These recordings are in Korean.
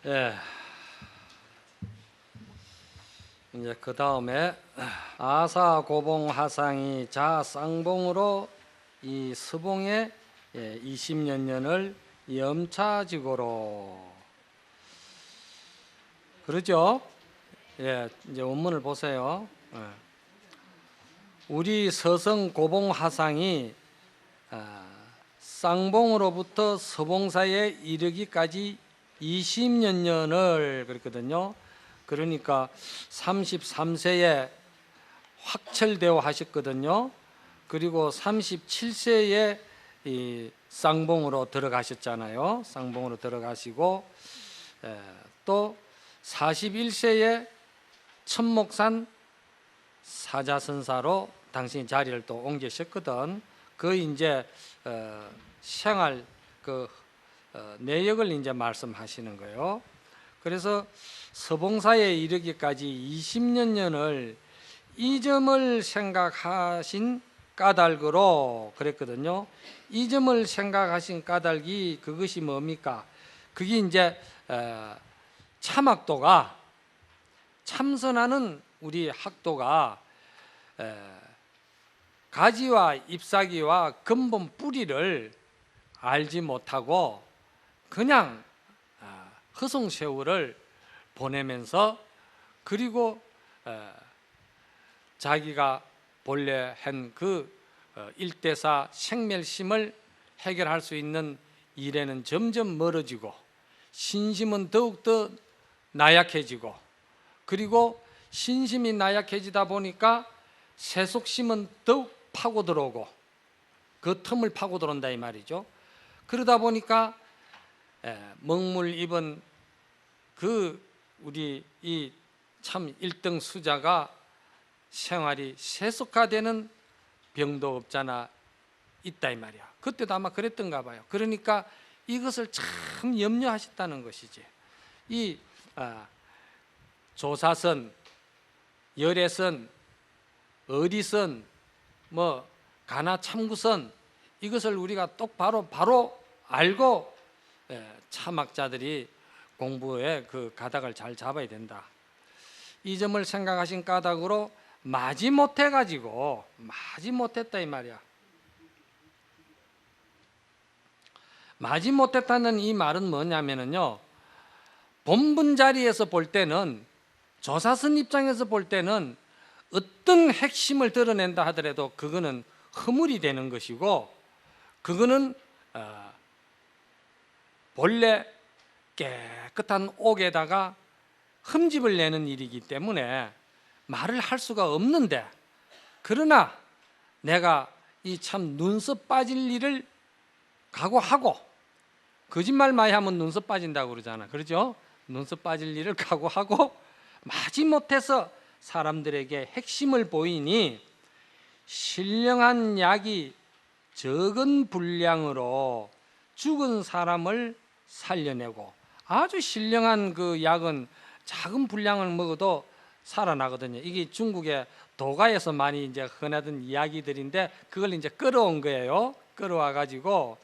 예. 이제 그 다음에 아사고봉하상이 자쌍봉으로 이 서봉의 20년년을 염차지고로 그러죠? 예, 이제 원문을 보세요. 예. 우리 서성고봉하상이 쌍봉으로부터 서봉사에 이르기까지 20년년을 그랬거든요. 그러니까 33세에 확철대오 하셨거든요. 그리고 37세에 이 쌍봉으로 들어가셨잖아요. 쌍봉으로 들어가시고 또 41세에 천목산 사자선사로 당신이 자리를 또 옮기셨거든. 그 이제 생활 그 내역을 이제 말씀하시는 거예요. 그래서 서봉사에 이르기까지 20년년을 이 점을 생각하신 까닭으로 그랬거든요. 이 점을 생각하신 까닭이 그것이 뭡니까? 그게 이제 참학도가 참선하는 우리 학도가 가지와 잎사귀와 근본 뿌리를 알지 못하고 그냥 허송세월을 보내면서 그리고 자기가 본래 한 그 일대사 생멸심을 해결할 수 있는 일에는 점점 멀어지고 신심은 더욱더 나약해지고 그리고 신심이 나약해지다 보니까 세속심은 더욱 파고들어오고 그 틈을 파고들어온다 이 말이죠. 그러다 보니까 먹물 입은 그 우리 이 참 1등 수자가 생활이 세속화되는 병도 없잖아 있다 이 말이야. 그때도 아마 그랬던가 봐요. 그러니까 이것을 참 염려하셨다는 것이지. 이 조사선, 열애선, 어리선, 뭐 가나참구선 이것을 우리가 똑바로 알고 참학자들이 공부에 그 가닥을 잘 잡아야 된다. 이 점을 생각하신 까닭으로 마지못했다 이 말이야. 마지못했다는 이 말은 뭐냐면요, 본분 자리에서 볼 때는 조사선 입장에서 볼 때는 어떤 핵심을 드러낸다 하더라도 그거는 허물이 되는 것이고 그거는 본래 깨끗한 옥에다가 흠집을 내는 일이기 때문에 말을 할 수가 없는데, 그러나 내가 이 참 눈썹 빠질 일을 각오하고, 거짓말 많이 하면 눈썹 빠진다고 그러잖아. 그러죠? 눈썹 빠질 일을 각오하고 마지못해서 사람들에게 핵심을 보이니 신령한 약이 적은 분량으로 죽은 사람을 살려내고, 아주 신령한 그 약은 작은 분량을 먹어도 살아나거든요. 이게 중국의 도가에서 많이 이제 흔하던 이야기들인데 그걸 이제 끌어온 거예요. 끌어와 가지고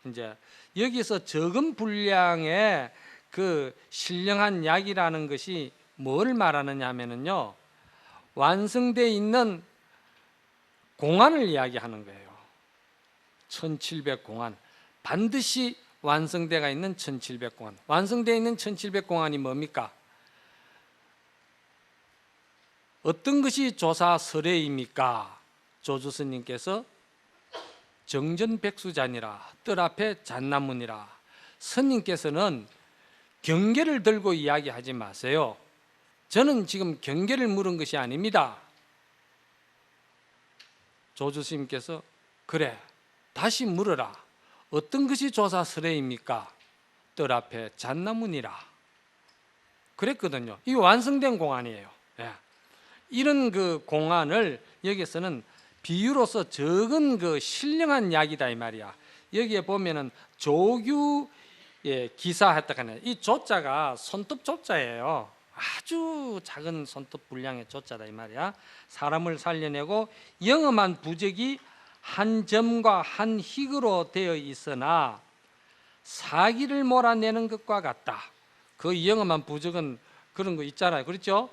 이제 여기서 적은 분량의 그 신령한 약이라는 것이 뭘 말하느냐 하면은요, 완성되어 있는 공안을 이야기하는 거예요. 1700공안, 반드시 완성되어 있는 1700공안. 완성되어 있는 1700공안이 뭡니까? 어떤 것이 조사설례입니까? 조주스님께서 정전백수잔이라 뜰 앞에 잣나무니라. 스님께서는 경계를 들고 이야기하지 마세요. 저는 지금 경계를 물은 것이 아닙니다. 조주스님께서 그래, 다시 물어라. 어떤 것이 조사설례입니까? 뜰 앞에 잣나무니라 그랬거든요. 이게 완성된 공안이에요. 이런 그 공안을 여기서는 비유로서 적은 그 신령한 약이다 이 말이야. 여기에 보면은 조규 기사했다 하네. 이 조자가 손톱 조자예요. 아주 작은 손톱 분량의 조자다 이 말이야. 사람을 살려내고 영험한 부적이 한 점과 한 희그로 되어 있으나 사기를 몰아내는 것과 같다. 그 영험한 부적은 그런 거 있잖아요. 그렇죠?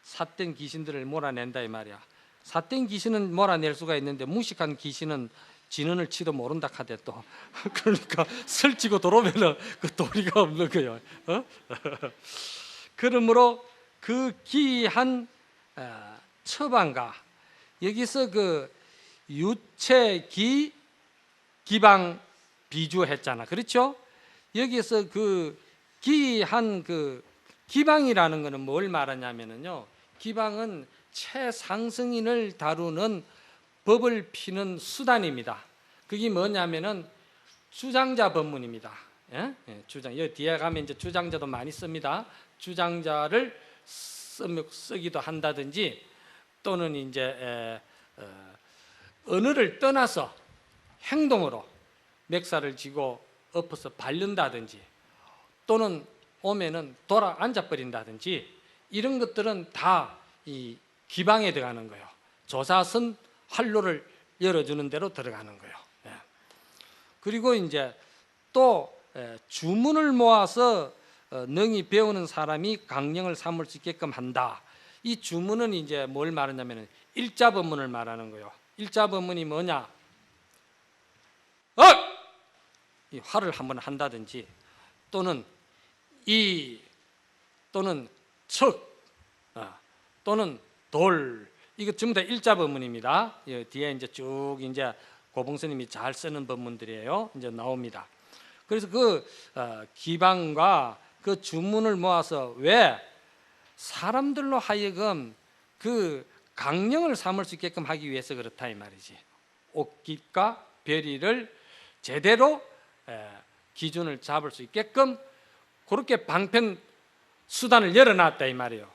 삿된 귀신들을 몰아낸다 이 말이야. 삿된 귀신은 몰아낼 수가 있는데 무식한 귀신은 진언을 치도 모른다 하대 또. 그러니까 설치고 들어오면은 그 도리가 없는 거예요. 그러므로 그 기이한 처방가, 여기서 그 유체기 기방 비주했잖아. 그렇죠? 여기서 그 기이한 그 기방이라는 것은 뭘 말하냐면요, 기방은 최상승인을 다루는 법을 피는 수단입니다. 그게 뭐냐면은 주장자 법문입니다. 예? 주장. 여기 뒤에 가면 이제 주장자도 많이 씁니다. 주장자를 쓰기도 한다든지, 또는 이제 언어를 떠나서 행동으로 맥살을 쥐고 엎어서 밟는다든지, 또는 오면은 돌아 앉아 버린다든지, 이런 것들은 다 이 기방에 들어가는 거예요. 조사선 활로를 열어주는 대로 들어가는 거예요. 그리고 이제 또 주문을 모아서 능히 배우는 사람이 강령을 삼을 수 있게끔 한다. 이 주문은 이제 뭘 말하냐면 일자 법문을 말하는 거예요. 일자 법문이 뭐냐? 이 화를 한번 한다든지, 또는 이, 또는 척, 또는 돌, 이거 전부 다 일자 법문입니다. 뒤에 이제 쭉 이제 고봉스님이 잘 쓰는 법문들이에요. 이제 나옵니다. 그래서 그 기방과 그 주문을 모아서 왜 사람들로 하여금 그 강령을 삼을 수 있게끔 하기 위해서 그렇다 이 말이지. 옥깃과 별이를 제대로 기준을 잡을 수 있게끔 그렇게 방편 수단을 열어놨다 이 말이에요.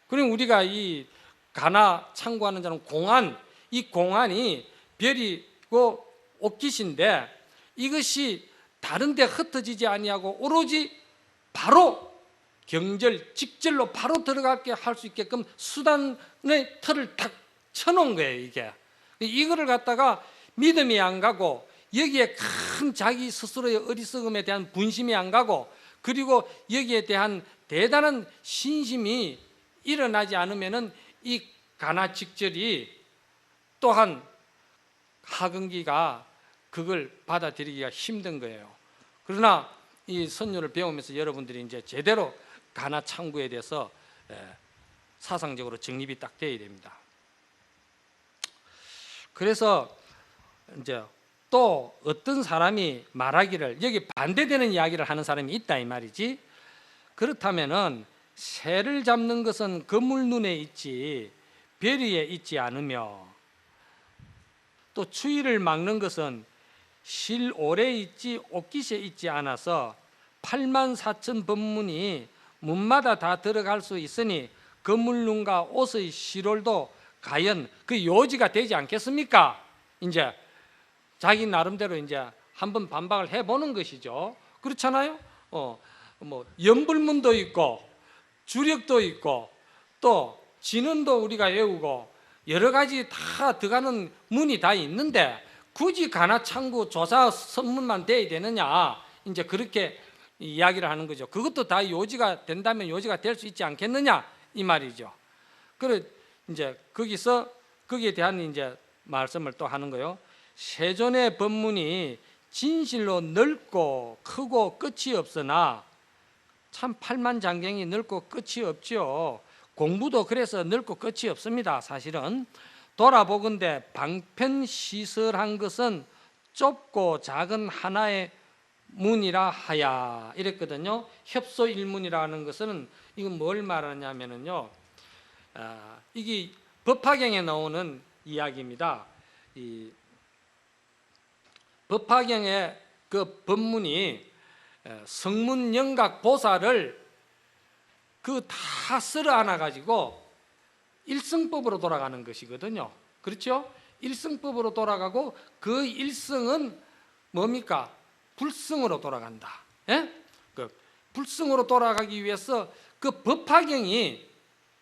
그럼 우리가 이 가나 창구하는 자는 공안, 이 공안이 별이고 옥깃인데 이것이 다른 데 흩어지지 아니하고 오로지 바로 경절, 직절로 바로 들어가게 할 수 있게끔 수단의 틀을 탁 쳐놓은 거예요. 이게 이거를 갖다가 믿음이 안 가고, 여기에 큰 자기 스스로의 어리석음에 대한 분심이 안 가고, 그리고 여기에 대한 대단한 신심이 일어나지 않으면은 이 가나 직절이 또한 하근기가 그걸 받아들이기가 힘든 거예요. 그러나 이 선율을 배우면서 여러분들이 이제 제대로 가나 창구에 대해서 사상적으로 정립이 딱 돼야 됩니다. 그래서 이제 또 어떤 사람이 말하기를, 여기 반대되는 이야기를 하는 사람이 있다 이 말이지. 그렇다면은 새를 잡는 것은 그물 눈에 있지 별 위에 있지 않으며, 또 추위를 막는 것은 실 오래 있지 옥깃에 있지 않아서 84,000 법문이 문마다 다 들어갈 수 있으니 그물눈과 옷의 실올도 과연 그 요지가 되지 않겠습니까? 이제 자기 나름대로 이제 한번 반박을 해보는 것이죠. 그렇잖아요. 뭐 연불문도 있고 주력도 있고 또 진언도 우리가 외우고 여러 가지 다 들어가는 문이 다 있는데 굳이 가나창구 조사 선문만 돼야 되느냐, 이제 그렇게 이야기를 하는 거죠. 그것도 다 요지가 된다면 요지가 될 수 있지 않겠느냐 이 말이죠. 그래 이제 거기에 대한 이제 말씀을 또 하는 거예요. 세존의 법문이 진실로 넓고 크고 끝이 없으나, 참 팔만장경이 넓고 끝이 없죠. 공부도 그래서 넓고 끝이 없습니다. 사실은 돌아보건대 방편시설한 것은 좁고 작은 하나의 문이라 하야 이랬거든요. 협소일문이라는 것은 이건 뭘 말하냐면요, 이게 법화경에 나오는 이야기입니다. 이 법화경의 그 법문이 성문영각 보살을 그 다 쓸어 안아 가지고 일성법으로 돌아가는 것이거든요. 그렇죠? 일성법으로 돌아가고 그 일성은 뭡니까? 불성으로 돌아간다. 예? 그 불성으로 돌아가기 위해서 그 법화경이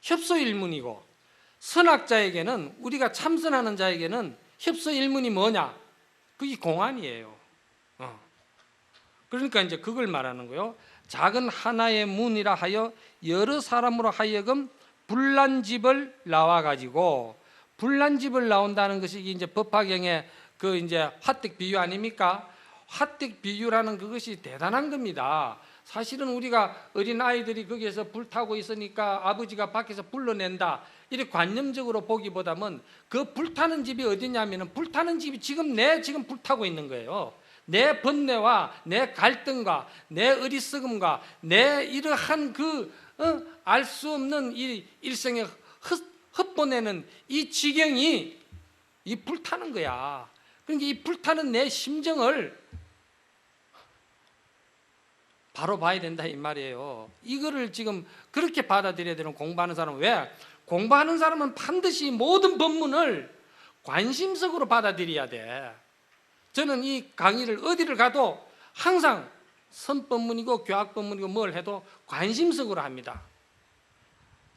협소일문이고, 선학자에게는, 우리가 참선하는 자에게는 협소일문이 뭐냐? 그게 공안이에요. 그러니까 이제 그걸 말하는 거예요. 작은 하나의 문이라 하여 여러 사람으로 하여금 불난 집을 나와 가지고, 불난 집을 나온다는 것이 이제 법화경의 그 이제 화택 비유 아닙니까? 화택 비유라는 그것이 대단한 겁니다. 사실은 우리가 어린 아이들이 거기에서 불타고 있으니까 아버지가 밖에서 불러낸다, 이렇게 관념적으로 보기보다는 그 불타는 집이 어디냐면은, 불타는 집이 지금 불타고 있는 거예요. 내 번뇌와 내 갈등과 내 어리석음과 내 이러한 알 수 없는 이 일생의 헛보내는 이 지경이 이 불타는 거야. 그러니까 이 불타는 내 심정을 바로 봐야 된다 이 말이에요. 이거를 지금 그렇게 받아들여야 되는 공부하는 사람은, 왜? 공부하는 사람은 반드시 모든 법문을 관심석으로 받아들여야 돼. 저는 이 강의를 어디를 가도 항상 선법문이고 교학법문이고 뭘 해도 관심석으로 합니다.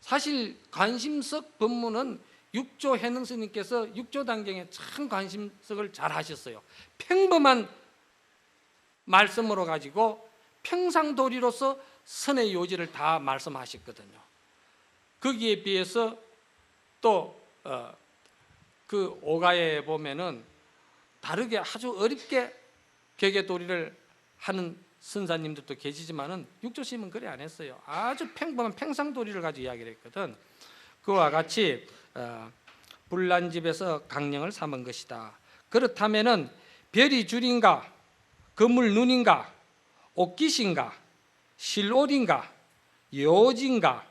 사실 관심석 법문은 육조 해능 스님께서 육조단경에 참 관심석을 잘 하셨어요. 평범한 말씀으로 가지고 평상도리로서 선의 요지를 다 말씀하셨거든요. 거기에 비해서 또 그 오가에 보면은 다르게 아주 어렵게 격의도리를 하는 선사님들도 계시지만은 육조심은 그래 안 했어요. 아주 평범한 평상도리를 가지고 이야기를 했거든. 그와 같이 불난 집에서 강령을 삼은 것이다. 그렇다면은 별이 줄인가, 그물 눈인가, 옷깃인가, 실옷인가, 요지인가,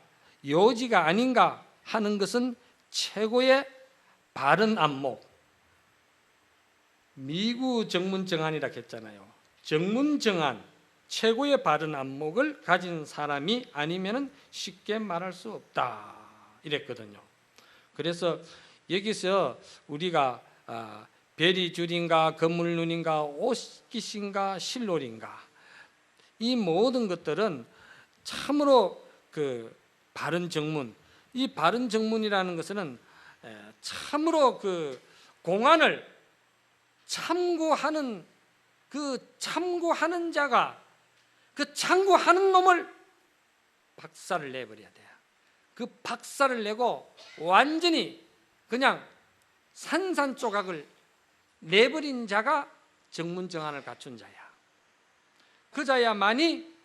요지가 아닌가 하는 것은 최고의 바른 안목, 미구 정문정안이라 했잖아요. 정문정안, 최고의 바른 안목을 가진 사람이 아니면은 쉽게 말할 수 없다 이랬거든요. 그래서 여기서 우리가 별이 줄인가, 그물 눈인가, 옷깃인가, 실옷인가, 이 모든 것들은 참으로 그 바른 정문, 이 바른 정문이라는 것은 참으로 그 공안을 참고하는 참고하는 자가 그 참고하는 놈을 박살을 내버려야 돼요. 그 박살을 내고 완전히 그냥 산산조각을 내버린 자가 정문정안을 갖춘 자야. 그 자야만이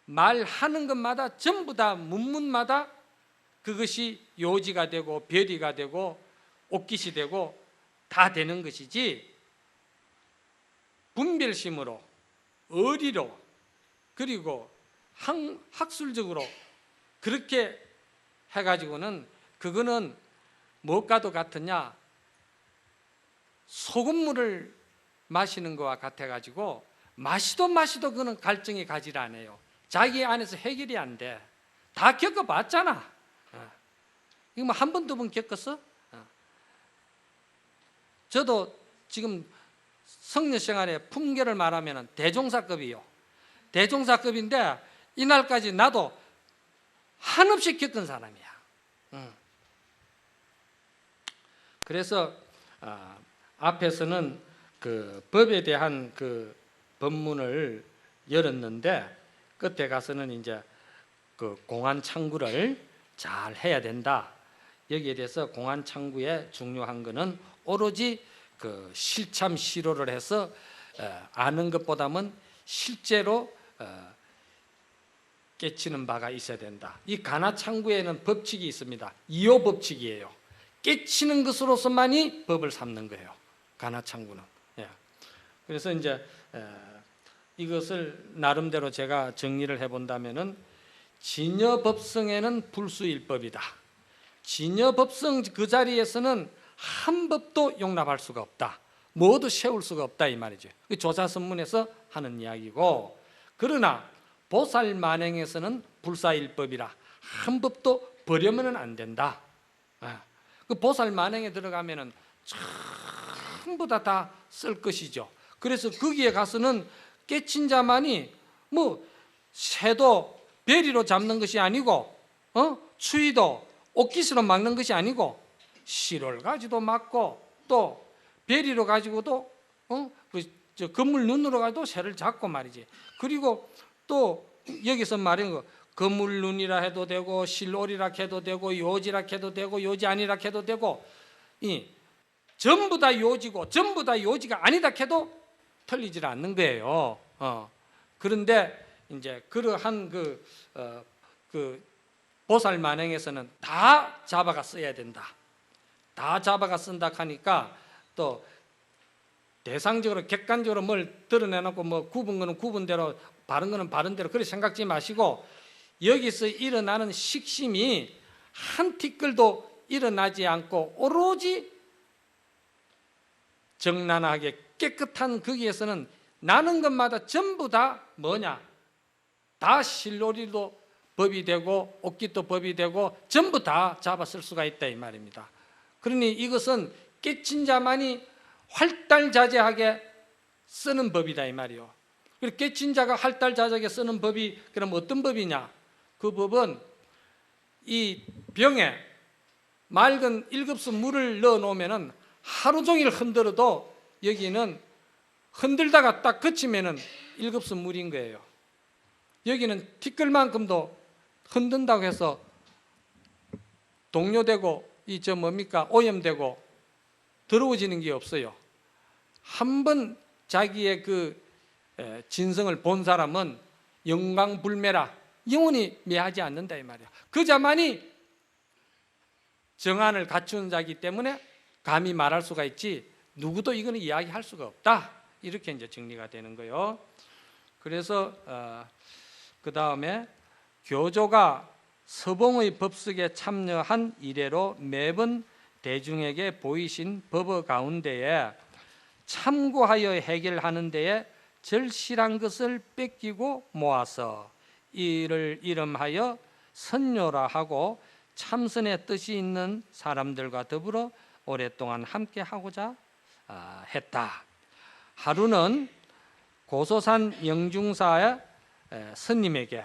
말하는 것마다 전부 다 문문마다 그것이 요지가 되고 별이가 되고 옷깃이 되고 다 되는 것이지, 분별심으로 의리로 그리고 학술적으로 그렇게 해가지고는 그거는 무엇과도 같으냐, 소금물을 마시는 것과 같아가지고 마시도 그는 갈증이 가지를 않아요. 자기 안에서 해결이 안 돼. 다 겪어봤잖아. 이거 뭐 한 번, 두 번 겪었어? 저도 지금 성녀생활의 품계를 말하면 대종사급이요. 대종사급인데 이날까지 나도 한없이 겪은 사람이야. 그래서 앞에서는 그 법에 대한 그 법문을 열었는데 끝에 가서는 이제 그 공안 창구를 잘 해야 된다. 여기에 대해서 공안 창구의 중요한 것은 오로지 그 실참 실호를 해서 아는 것보다는 실제로 깨치는 바가 있어야 된다. 이 가나 창구에는 법칙이 있습니다. 이호 법칙이에요. 깨치는 것으로서만이 법을 삼는 거예요. 가나 창구는. 그래서 이제 이것을 나름대로 제가 정리를 해본다면은 진여법성에는 불수일법이다. 진여법성 그 자리에서는 한 법도 용납할 수가 없다. 뭐도 세울 수가 없다 이 말이죠. 조사선문에서 하는 이야기고, 그러나 보살만행에서는 불사일법이라 한 법도 버리면 안 된다. 그 보살만행에 들어가면은 전부 다 쓸 것이죠. 그래서 거기에 가서는 깨친 자만이 뭐 새도 베리로 잡는 것이 아니고 추위도 옷깃으로 막는 것이 아니고 실을 가지고 막고 또 베리로 가지고도 건물 눈으로 가도 새를 잡고 말이지. 그리고 또 여기서 말하는 거 거물눈이라 해도 되고 실오리라 해도 되고 요지라 해도 되고 요지 아니라 해도 되고 전부 다 요지고 전부 다 요지가 아니다 해도 틀리질 않는 거예요. 그런데 이제 그러한 그 보살 만행에서는 다 잡아가 써야 된다. 다 잡아가 쓴다 하니까 또 대상적으로 객관적으로 뭘 드러내놓고 뭐 굽은 거는 굽은 대로 바른 거는 바른 대로 그렇게 생각지 마시고 여기서 일어나는 식심이 한 티끌도 일어나지 않고 오로지 정난하게 깨끗한 거기에서는 나는 것마다 전부 다 뭐냐? 다 실놀이도 법이 되고 옥깃도 법이 되고 전부 다 잡아 쓸 수가 있다 이 말입니다. 그러니 이것은 깨친 자만이 활달자재하게 쓰는 법이다 이 말이요. 그리고 깨친 자가 활달자재하게 쓰는 법이 그럼 어떤 법이냐? 그 법은 이 병에 맑은 1급수 물을 넣어 놓으면은 하루 종일 흔들어도 여기는 흔들다가 딱 그치면은 1급수 물인 거예요. 여기는 티끌만큼도 흔든다고 해서 동요되고 뭡니까? 오염되고 더러워지는 게 없어요. 한번 자기의 그 진성을 본 사람은 영광불매라 영원히 매하지 않는다 이 말이야. 그 자만이 정안을 갖춘 자이기 때문에 감히 말할 수가 있지 누구도 이거는 이야기할 수가 없다. 이렇게 이제 정리가 되는 거예요. 그래서 그 다음에 교조가 서봉의 법석에 참여한 이래로 매번 대중에게 보이신 법어 가운데에 참고하여 해결하는 데에 절실한 것을 뺏기고 모아서 이를 이름하여 선요라 하고 참선의 뜻이 있는 사람들과 더불어 오랫동안 함께 하고자 했다. 하루는 고소산 영중사의 스님에게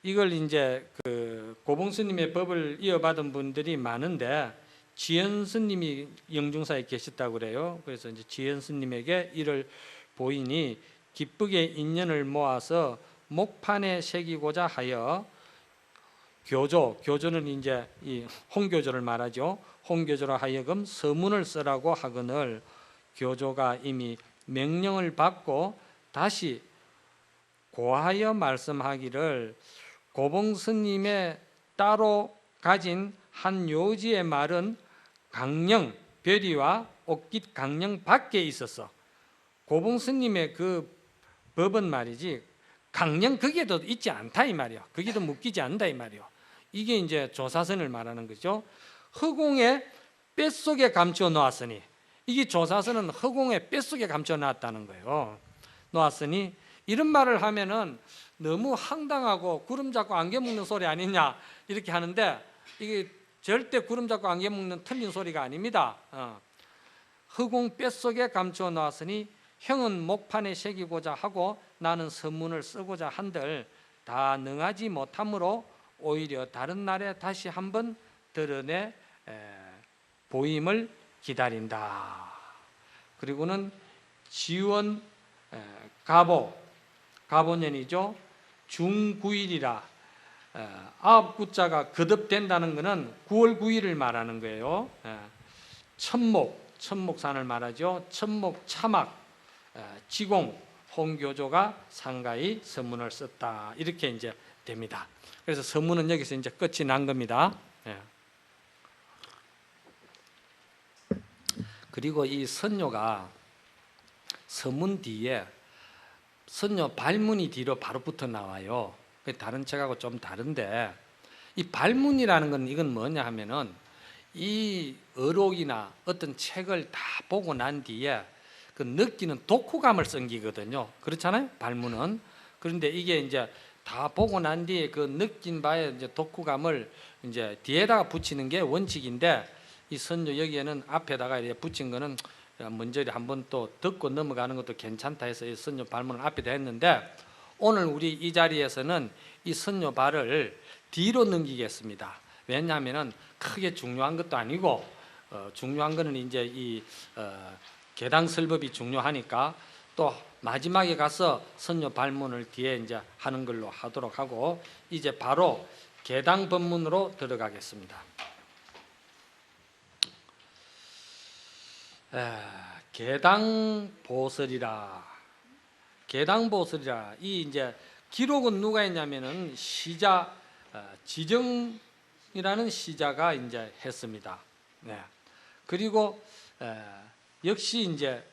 이걸 이제 그 고봉 스님의 법을 이어받은 분들이 많은데 지연 스님이 영중사에 계셨다고 그래요. 그래서 이제 지연 스님에게 이를 보이니 기쁘게 인연을 모아서 목판에 새기고자 하여 교조는 이제 이 홍교조를 말하죠. 홍교조로 하여금 서문을 쓰라고 하거늘 교조가 이미 명령을 받고 다시 고하여 말씀하기를 고봉 스님의 따로 가진 한 요지의 말은 강령, 별이와 옥깃 강령 밖에 있어서 고봉 스님의 그 법은 말이지 강령 거기에도 있지 않다 이 말이야. 거기도 묶이지 않는다 이 말이야. 이게 이제 조사선을 말하는 거죠. 허공에 뼛속에 감춰 놓았으니 이게 조사선은 허공에 뼛속에 감춰 놨다는 거예요. 놓았으니 이런 말을 하면은 너무 황당하고 구름 잡고 안개 묶는 소리 아니냐 이렇게 하는데 이게 절대 구름 잡고 안개 묶는 틀린 소리가 아닙니다. 허공 뼛속에 감춰 놓았으니 형은 목판에 새기고자 하고 나는 선문을 쓰고자 한들 다 능하지 못하므로 오히려 다른 날에 다시 한번 드러내 보임을 기다린다. 그리고는 지원 가보년이죠. 중9일이라 9구자가 거듭된다는 것은 9월 9일을 말하는 거예요. 천목산을 말하죠. 천목 차막 지공 홍교조가 상가히 서문을 썼다. 이렇게 이제 됩니다. 그래서 서문은 여기서 이제 끝이 난 겁니다. 그리고 이 선녀가 서문 뒤에 선녀 발문이 뒤로 바로 붙어 나와요. 다른 책하고 좀 다른데 이 발문이라는 건 이건 뭐냐 하면은 이 어록이나 어떤 책을 다 보고 난 뒤에 그 느끼는 독후감을 섬기거든요. 그렇잖아요. 발문은. 그런데 이게 이제 다 보고 난 뒤에 그 느낀 바에 이제 독후감을 이제 뒤에다가 붙이는 게 원칙인데 이 선조 여기에는 앞에다가 이렇게 붙인 거는 먼저 한번 또 듣고 넘어가는 것도 괜찮다 해서 이 선조 발문을 앞에다 했는데 오늘 우리 이 자리에서는 이 선조 발을 뒤로 넘기겠습니다. 왜냐하면은 크게 중요한 것도 아니고 중요한 거는 이제 이 개당설법이 중요하니까 또 마지막에 가서 선녀 발문을 뒤에 이제 하는 걸로 하도록 하고 이제 바로 계당 법문으로 들어가겠습니다. 계당 보설이라. 계당 보설이라. 이 이제 기록은 누가 했냐면은 시자 지정이라는 시자가 이제 했습니다. 네. 그리고 역시 이제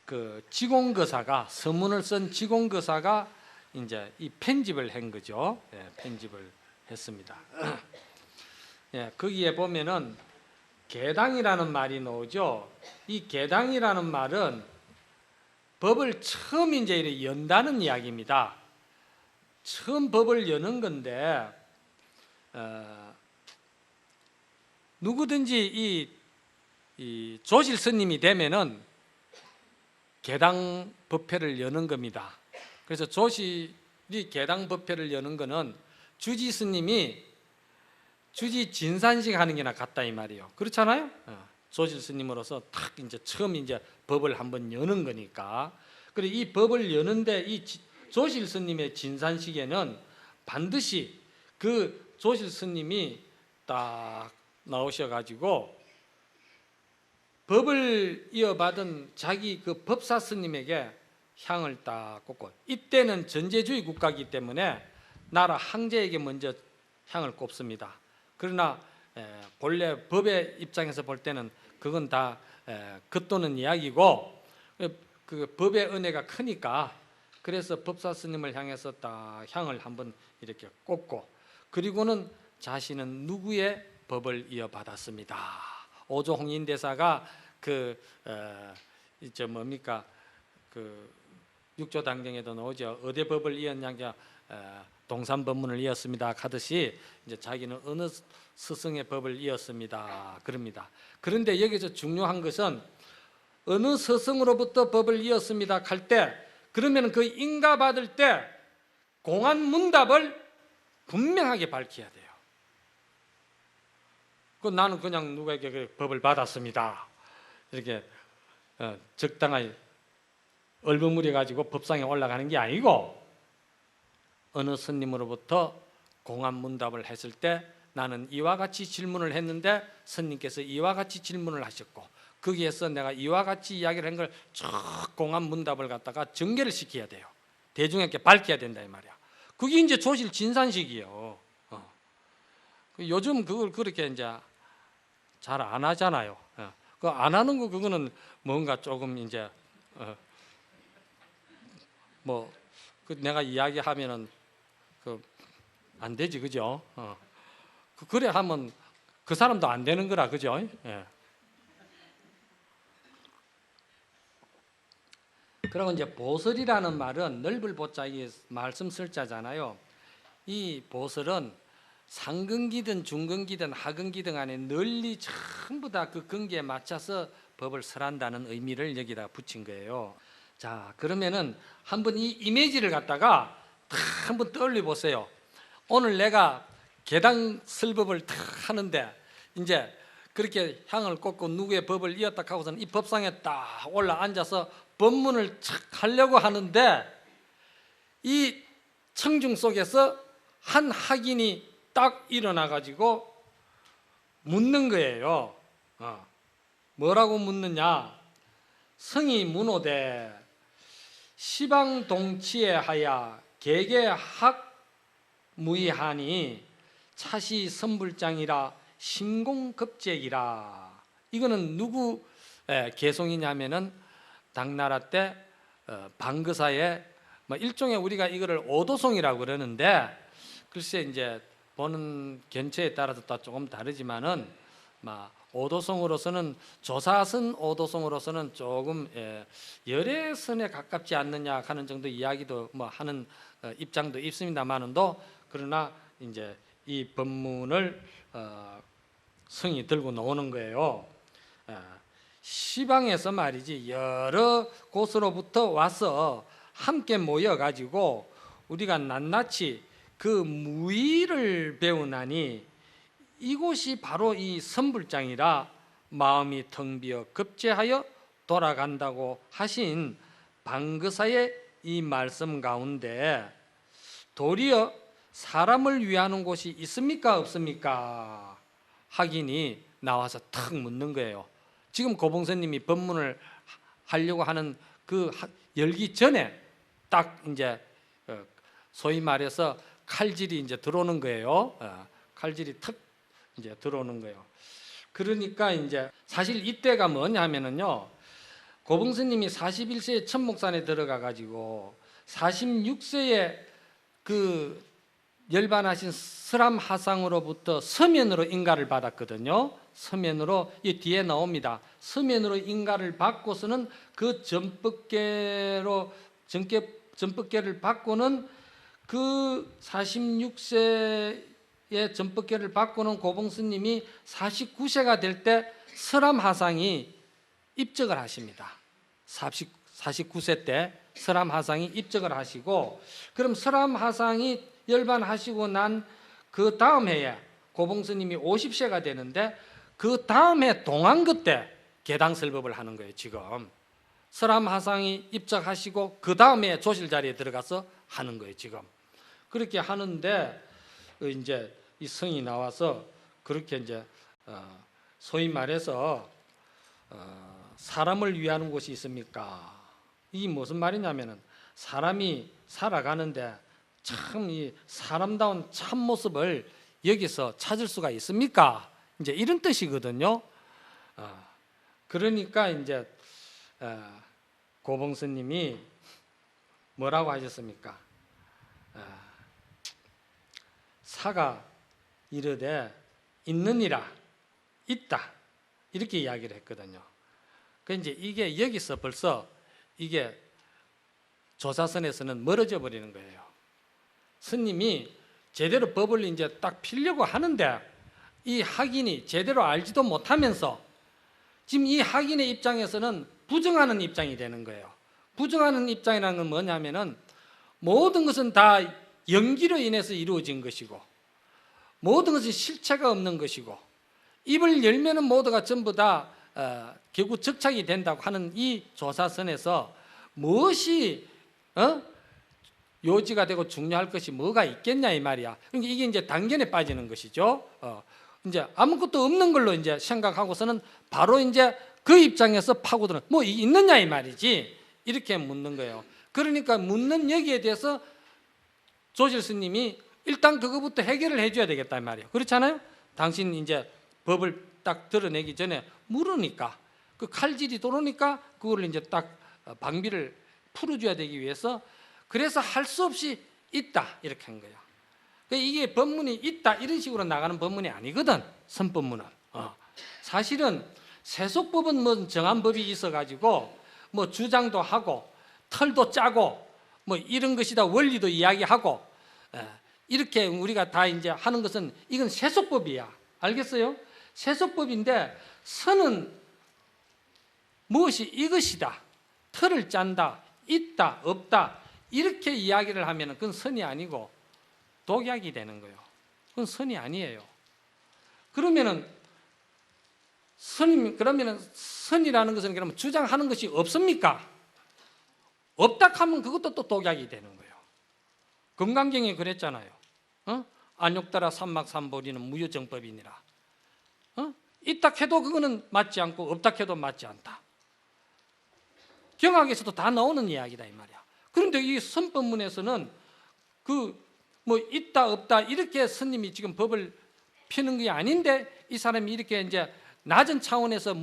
그 지공거사가 서문을 쓴 지공거사가 이제 이 편집을 한 거죠. 예, 편집을 했습니다. 예, 거기에 보면은 계당이라는 말이 나오죠. 이 계당이라는 말은 법을 처음 이제 이렇게 연다는 이야기입니다. 처음 법을 여는 건데 누구든지 이 조실 스님이 되면은 계당 법회를 여는 겁니다. 그래서 조실이 계당 법회를 여는 거는 주지 스님이 주지 진산식 하는 게나 같다 이 말이에요. 그렇잖아요? 조실 스님으로서 탁 이제 처음 이제 법을 한번 여는 거니까. 그리고 이 법을 여는데 이 조실 스님의 진산식에는 반드시 그 조실 스님이 딱 나오셔가지고 법을 이어받은 자기 그 법사 스님에게 향을 딱 꽂고, 이때는 전제주의 국가이기 때문에 나라 황제에게 먼저 향을 꼽습니다. 그러나 본래 법의 입장에서 볼 때는 그건 다 겉도는 이야기고, 그 법의 은혜가 크니까 그래서 법사 스님을 향해서 딱 향을 한번 이렇게 꼽고, 그리고는 자신은 누구의 법을 이어받았습니다. 오조홍인대사가 뭡니까 그 육조당경에도 나오죠. 어디 법을 이었냐냐 동산법문을 이었습니다 하듯이 이제 자기는 어느 스승의 법을 이었습니다 그럽니다. 그런데 여기서 중요한 것은 어느 스승으로부터 법을 이었습니다 할 때, 그러면 그 인가받을 때 공안문답을 분명하게 밝혀야 돼요. 나는 그냥 누구에게 법을 받았습니다 이렇게 적당하게 얼버무려 가지고 법상에 올라가는 게 아니고, 어느 스님으로부터 공안문답을 했을 때 나는 이와 같이 질문을 했는데 스님께서 이와 같이 질문을 하셨고, 거기에서 내가 이와 같이 이야기를 한 걸 쭉 공안문답을 갖다가 전개를 시켜야 돼요. 대중에게 밝혀야 된다 이 말이야. 그게 이제 조실 진산식이에요. 요즘 그걸 그렇게 이제 잘 안 하잖아요. 그 안 하는 거 그거는 뭔가 조금 이제 내가 이야기하면은 안 되지, 그죠? 그래 하면 그 사람도 안 되는 거라, 그죠? 예. 그리고 이제 보설이라는 말은 넓을 보자기 말씀 설자잖아요. 이 보설은 상근기든 중근기든 하근기든 안에 널리 전부 다 그 근기에 맞춰서 법을 설한다는 의미를 여기다 붙인 거예요. 자, 그러면은 한번 이 이미지를 갖다가 탁 한번 떠올려 보세요. 오늘 내가 계당 설법을 탁 하는데 이제 그렇게 향을 꽂고 누구의 법을 이었다 하고서는 이 법상에 딱 올라 앉아서 법문을 착 하려고 하는데 이 청중 속에서 한 학인이 딱 일어나 가지고 묻는 거예요. 뭐라고 묻느냐? 성이 문호되 시방동치에 하야 개개학 무이하니 차시 선불장이라 신공급제이라. 이거는 누구 개송이냐면은 당나라 때 방거사의 일종의 우리가 이거를 오도송이라고 그러는데, 글쎄 이제 보는 견처에 따라서 다 조금 다르지만은 오도송으로서는 조사선 오도송으로서는 조금 열애선에 가깝지 않느냐 하는 정도 이야기도 하는 입장도 있습니다만은도, 그러나 이제 이 법문을 성이 들고 나오는 거예요. 시방에서 말이지 여러 곳으로부터 와서 함께 모여 가지고 우리가 낱낱이 그 무의를 배우나니 이곳이 바로 이 선불장이라 마음이 텅 비어 급제하여 돌아간다고 하신 방거사의 이 말씀 가운데 도리어 사람을 위하는 곳이 있습니까 없습니까? 확인이 나와서 탁 묻는 거예요. 지금 고봉선님이 법문을 하려고 하는 그 열기 전에 딱 이제 소위 말해서 칼질이 이제 들어오는 거예요. 칼질이 탁 이제 들어오는 거예요. 그러니까 이제 사실 이때가 뭐냐 하면은요, 고봉선님이 41세에 천목산에 들어가 가지고 46세에 그 열반하신 설암하상으로부터 서면으로 인가를 받았거든요. 서면으로, 이 뒤에 나옵니다. 서면으로 인가를 받고서는 그 전법계를 받고는 그 46세의 전법계를 받고는 고봉스님이 49세가 될 때 설암하상이 입적을 하십니다. 49세 때 설암하상이 입적을 하시고, 그럼 설암하상이 열반하시고 난 그 다음 해에 고봉스님이 50세가 되는데 그 다음 해 동안그 때 계당설법을 하는 거예요. 지금 설암하상이 입적하시고 그 다음 해 조실 자리에 들어가서 하는 거예요. 지금 그렇게 하는데 이제 이 성이 나와서 그렇게 이제 소위 말해서 사람을 위하는 곳이 있습니까? 이게 무슨 말이냐면은 사람이 살아가는데 참 이 사람다운 참 모습을 여기서 찾을 수가 있습니까? 이제 이런 뜻이거든요. 그러니까 이제 고봉스님이 뭐라고 하셨습니까? 사가 이르되 있느니라, 있다, 이렇게 이야기를 했거든요. 그 이제 이게 여기서 벌써 이게 조사선에서는 멀어져 버리는 거예요. 스님이 제대로 법을 이제 딱 피려고 하는데 이 학인이 제대로 알지도 못하면서 지금 이 학인의 입장에서는 부정하는 입장이 되는 거예요. 부정하는 입장이라는 건 뭐냐면은 모든 것은 다 연기로 인해서 이루어진 것이고 모든 것이 실체가 없는 것이고 입을 열면은 모두가 전부 다 결국 적착이 된다고 하는 이 조사선에서 무엇이 요지가 되고 중요할 것이 뭐가 있겠냐 이 말이야. 그러니까 이게 이제 단견에 빠지는 것이죠. 이제 아무것도 없는 걸로 이제 생각하고서는 바로 이제 그 입장에서 파고드는 뭐 있느냐 이 말이지, 이렇게 묻는 거예요. 그러니까 묻는 여기에 대해서 조실 스님이 일단 그거부터 해결을 해줘야 되겠다 이 말이에요. 그렇잖아요. 당신 이제 법을 딱 드러내기 전에 물으니까 그 칼질이 들어오니까 그거를 이제 딱 방비를 풀어줘야 되기 위해서, 그래서 할 수 없이 있다 이렇게 한 거예요. 이게 법문이 있다 이런 식으로 나가는 법문이 아니거든. 선법문은 사실은 세속법은 뭐 정한 법이 있어가지고 뭐 주장도 하고 털도 짜고 뭐 이런 것이다 원리도 이야기하고 이렇게 우리가 다 이제 하는 것은 이건 세속법이야. 알겠어요? 세속법인데 선은 무엇이 이것이다, 털을 짠다, 있다 없다 이렇게 이야기를 하면 그건 선이 아니고 독약이 되는 거예요. 그건 선이 아니에요. 그러면은 선이라는 것은 그러면 주장하는 것이 없습니까? 없다 하면 그것도 또 독약이 되는 거예요. 금강경에 그랬잖아요. 안욕따라 삼막삼보리는 무효정법이니라. 있다 해도 그거는 맞지 않고 없다 해도 맞지 않다. 경학에서도 다 나오는 이야기다 이 말이야. 그런데 이 선법문에서는 그 뭐 있다 없다 이렇게 스님이 지금 법을 피는 게 아닌데 이 사람이 이렇게 이제 낮은 차원에서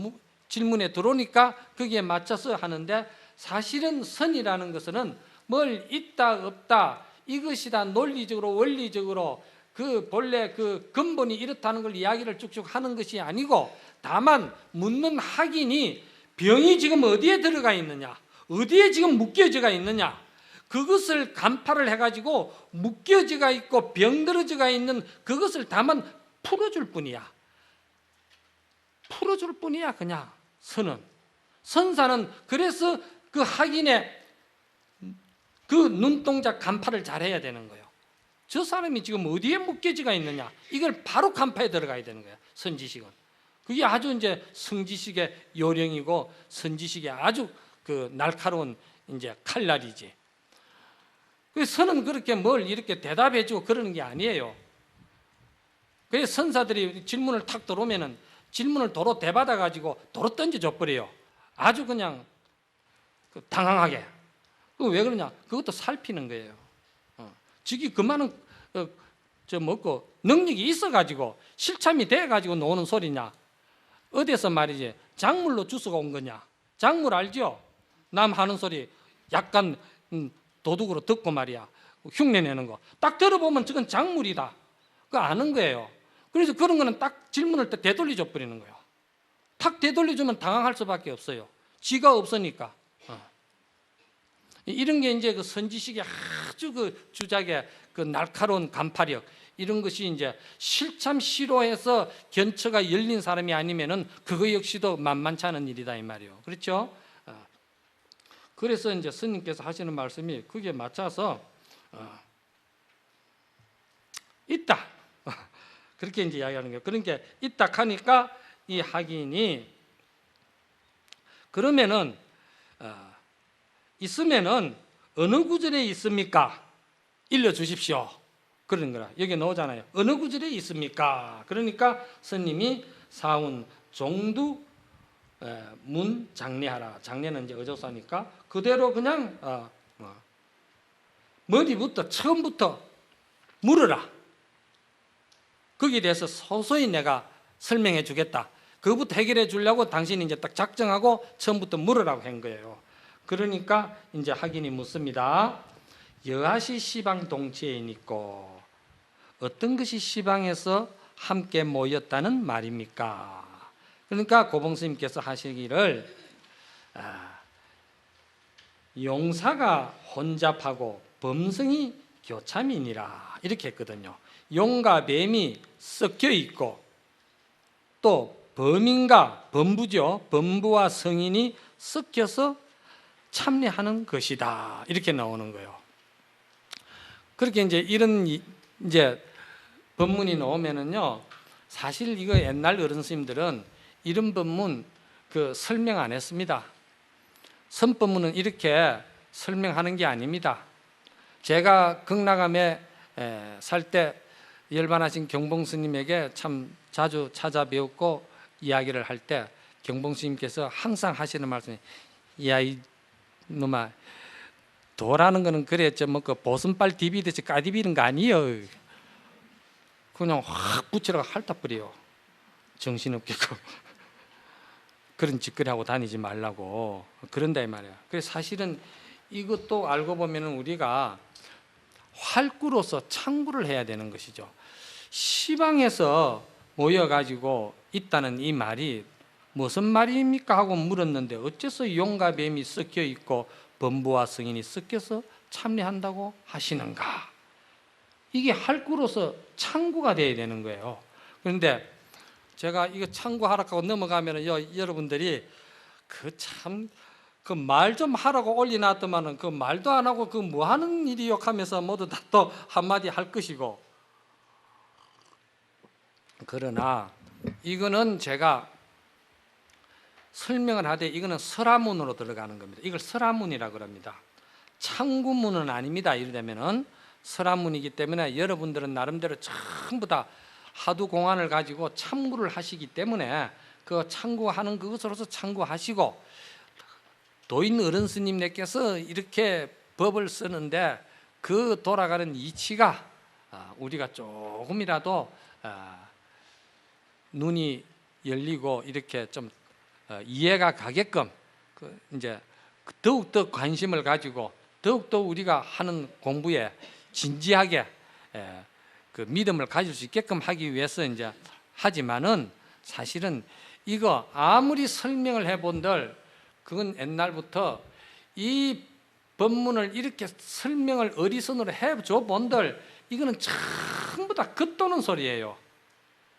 질문에 들어오니까 거기에 맞춰서 하는데, 사실은 선이라는 것은 뭘 있다 없다 이것이다 논리적으로 원리적으로 그 본래 그 근본이 이렇다는 걸 이야기를 쭉쭉 하는 것이 아니고, 다만 묻는 학인이 병이 지금 어디에 들어가 있느냐, 어디에 지금 묶여져가 있느냐, 그것을 간파를 해가지고 묶여져가 있고 병들어져가 있는 그것을 다만 풀어줄 뿐이야. 풀어줄 뿐이야. 그냥 선사는 그래서 그 학인의 그 눈동자 간파를 잘해야 되는 거예요. 저 사람이 지금 어디에 묶여져가 있느냐 이걸 바로 간파에 들어가야 되는 거야. 선지식은 그게 아주 이제 성지식의 요령이고 선지식의 아주 그 날카로운 이제 칼날이지. 그래서 선은 그렇게 뭘 이렇게 대답해주고 그러는 게 아니에요. 그래서 선사들이 질문을 탁 들어오면은 질문을 도로 대받아 가지고 도로 던져줘 버려요. 아주 그냥 당황하게. 왜 그러냐? 그것도 살피는 거예요. 지기 그만은 저 먹고 능력이 있어 가지고 실참이 돼 가지고 노는 소리냐? 어디서 말이지 작물로 주스가 온 거냐? 작물 알죠? 남 하는 소리 약간 도둑으로 듣고 말이야 흉내내는 거 딱 들어보면 저건 작물이다. 그거 아는 거예요. 그래서 그런 거는 딱 질문을 딱 되돌려줘 버리는 거예요. 탁 되돌려주면 당황할 수밖에 없어요. 지가 없으니까. 이런 게 이제 그 선지식의 아주 그 주작의 그 날카로운 간파력 이런 것이 이제 실참 시로해서 견처가 열린 사람이 아니면은 그거 역시도 만만치 않은 일이다 이 말이에요. 그렇죠? 그래서 이제 스님께서 하시는 말씀이 그게 맞춰서 있다. 그렇게 이제 이야기하는 거예요. 그러니까 있다 하니까 이 학인이 그러면은 있으면은 어느 구절에 있습니까? 일러주십시오. 그런 거라. 여기 나오잖아요. 어느 구절에 있습니까? 그러니까 스님이 사운 종두 문 장례하라. 장례는 이제 어조사니까 그대로 그냥 머리부터 처음부터 물어라. 거기에 대해서 소소히 내가 설명해 주겠다. 그것부터 해결해 주려고 당신이 이제 딱 작정하고 처음부터 물으라고 한 거예요. 그러니까 이제 학인이 묻습니다. 여하시 시방 동체인 있고 어떤 것이 시방에서 함께 모였다는 말입니까? 그러니까 고봉스님께서 하시기를 용사가 혼잡하고 범성이 교참이니라 이렇게 했거든요. 용과 뱀이 섞여 있고 또 범인과 범부죠. 범부와 성인이 섞여서 참여하는 것이다. 이렇게 나오는 거예요. 그렇게 이제 이런 이제 법문이 나오면은요, 사실 이거 옛날 어른 스님들은 이런 법문 그 설명 안 했습니다. 선법문은 이렇게 설명하는 게 아닙니다. 제가 극락암에 살 때 열반하신 경봉스님에게 참 자주 찾아뵈었고 이야기를 할 때 경봉스님께서 항상 하시는 말씀이 야 이놈아 도라는 거는 그래 그 보슴발 디비듯이 까디비는 거 아니에요. 그냥 확 붙이라고 핥아버려요. 정신없게 그런 짓거리 하고 다니지 말라고 그런다 이 말이야. 그래서 사실은 이것도 알고 보면은 우리가 활구로서 창구를 해야 되는 것이죠. 시방에서 모여가지고 있다는 이 말이 무슨 말입니까 하고 물었는데 어째서 용과 뱀이 섞여 있고 범부와 성인이 섞여서 참여한다고 하시는가? 이게 활구로서 창구가 돼야 되는 거예요. 그런데 제가 이거 창구하라고 넘어가면 여러분들이 그 말 좀 하라고 올려놨더만은 그 말도 안 하고 그 뭐 하는 일이 욕하면서 모두 다 또 한마디 할 것이고. 그러나 이거는 제가 설명을 하되 이거는 설화문으로 들어가는 겁니다. 이걸 설화문이라고 그럽니다. 창구문은 아닙니다. 이러려면은 설화문이기 때문에 여러분들은 나름대로 전부 다 하두 공안을 가지고 참구를 하시기 때문에 그 참구하는 그것으로서 참구하시고 도인 어른 스님네께서 이렇게 법을 쓰는데 그 돌아가는 이치가 우리가 조금이라도 눈이 열리고 이렇게 좀 이해가 가게끔 이제 더욱더 관심을 가지고 더욱더 우리가 하는 공부에 진지하게 그 믿음을 가질 수 있게끔 하기 위해서 이제 하지만은 사실은 이거 아무리 설명을 해본들 그건 옛날부터 이 법문을 이렇게 설명을 어리선으로 해줘 본들 이거는 전부 다 겉도는 소리예요.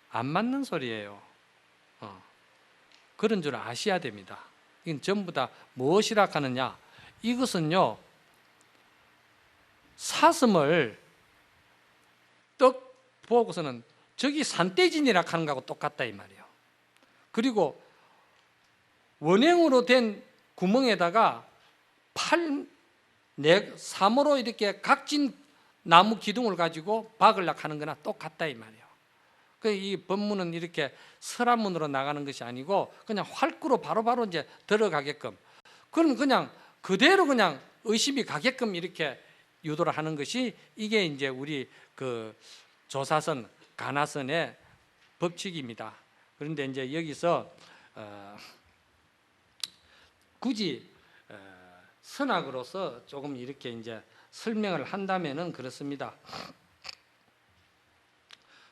안 맞는 소리예요. 그런 줄 아셔야 됩니다. 이건 전부 다 무엇이라 하느냐? 이것은요 사슴을 떡 보고서는 저기 산떼진이라 하는 거하고 똑같다 이 말이에요. 그리고 원형으로 된 구멍에다가 삼으로 이렇게 각진 나무 기둥을 가지고 박으려고 하는 거나 똑같다 이 말이에요. 이 법문은 이렇게 서란문으로 나가는 것이 아니고 그냥 활구로 바로바로 이제 들어가게끔, 그럼 그냥 그대로 그냥 의심이 가게끔 이렇게 유도를 하는 것이 이게 이제 우리 그 조사선 가나선의 법칙입니다. 그런데 이제 여기서 굳이 선악으로서 조금 이렇게 이제 설명을 한다면은 그렇습니다.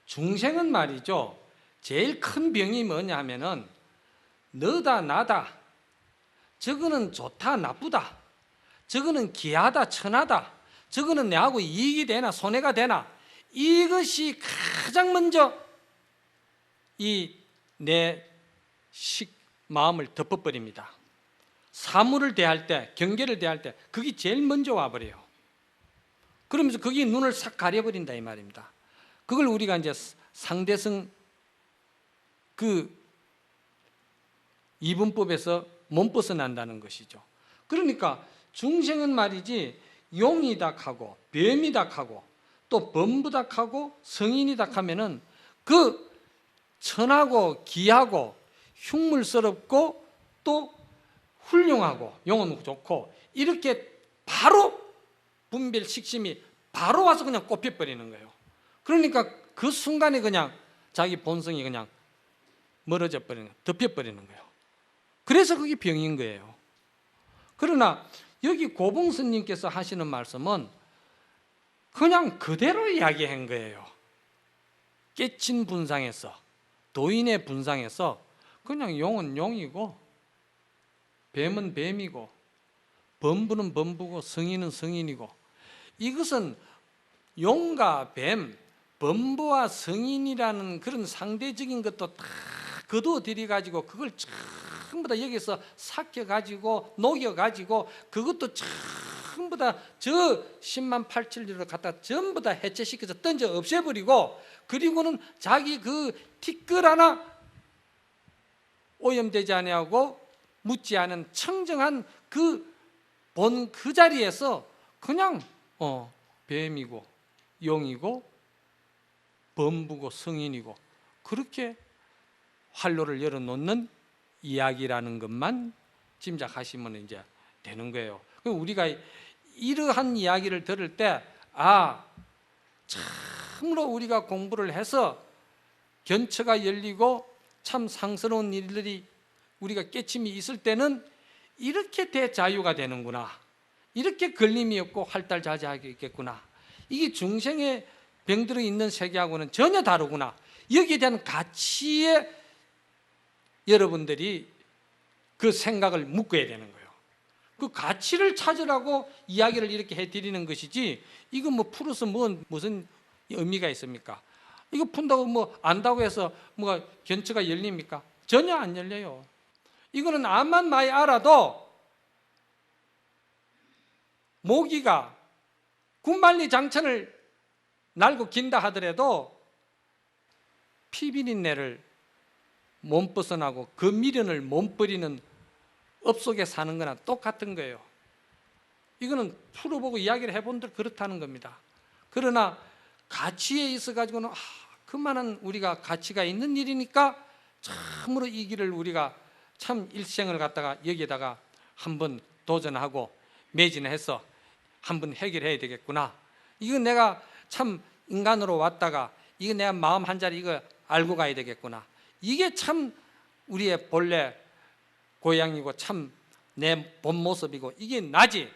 중생은 말이죠, 제일 큰 병이 뭐냐 하면은 너다 나다, 저거는 좋다 나쁘다, 저거는 기하다 천하다, 저거는 내하고 이익이 되나 손해가 되나, 이것이 가장 먼저 이 내 마음을 덮어버립니다. 사물을 대할 때, 경계를 대할 때 그게 제일 먼저 와버려요. 그러면서 그게 눈을 싹 가려버린다 이 말입니다. 그걸 우리가 이제 상대성 그 이분법에서 못 벗어난다는 것이죠. 그러니까 중생은 말이지 용이다 하고 뱀이다 하고 또 범부다 하고 성인이다 하면은 그 천하고 기하고 흉물스럽고 또 훌륭하고 용은 좋고 이렇게 바로 분별 식심이 바로 와서 그냥 꼽혀버리는 거예요. 그러니까 그 순간에 그냥 자기 본성이 그냥 멀어져 버리는 거예요. 덮여버리는 거예요. 그래서 그게 병인 거예요. 그러나 여기 고봉 스님께서 하시는 말씀은 그냥 그대로 이야기한 거예요. 깨친 분상에서, 도인의 분상에서 그냥 용은 용이고 뱀은 뱀이고 범부는 범부고 성인은 성인이고, 이것은 용과 뱀, 범부와 성인이라는 그런 상대적인 것도 다 거두어 들여가지고 그걸 전부 다 여기서 삭혀가지고 녹여가지고 그것도 전부 다 저 10만 8천리를 갖다 전부 다 해체시켜서 던져 없애버리고, 그리고는 자기 그 티끌 하나 오염되지 아니하고 묻지 않은 청정한 그 자리에서 그냥 뱀이고 용이고 범부고 성인이고 그렇게 활로를 열어놓는 이야기라는 것만 짐작하시면 이제 되는 거예요. 우리가 이러한 이야기를 들을 때 참으로 우리가 공부를 해서 견처가 열리고 참 상스러운 일들이 우리가 깨침이 있을 때는 이렇게 대자유가 되는구나, 이렇게 걸림이 없고 활달자재하게 있겠구나, 이게 중생의 병들어 있는 세계하고는 전혀 다르구나, 여기에 대한 가치에 여러분들이 그 생각을 묶어야 되는 거예요. 그 가치를 찾으라고 이야기를 이렇게 해드리는 것이지, 이거 뭐 풀어서 무슨 의미가 있습니까? 이거 푼다고 뭐 안다고 해서 뭐가 견처가 열립니까? 전혀 안 열려요. 이거는 암만 많이 알아도 모기가 군만리 장천을 날고 긴다 하더라도 피비린내를 못 벗어나고 그 미련을 못 버리는 업 속에 사는 거나 똑같은 거예요. 이거는 풀어보고 이야기를 해본들 그렇다는 겁니다. 그러나 가치에 있어 가지고는 그만한 우리가 가치가 있는 일이니까 참으로 이 길을 우리가 참 일생을 갖다가 여기에다가 한번 도전하고 매진해서 한번 해결해야 되겠구나. 이거 내가 참 인간으로 왔다가 이거 내가 마음 한 자리 이거 알고 가야 되겠구나. 이게 참 우리의 본래 고향이고 참 내 본 모습이고, 이게 나지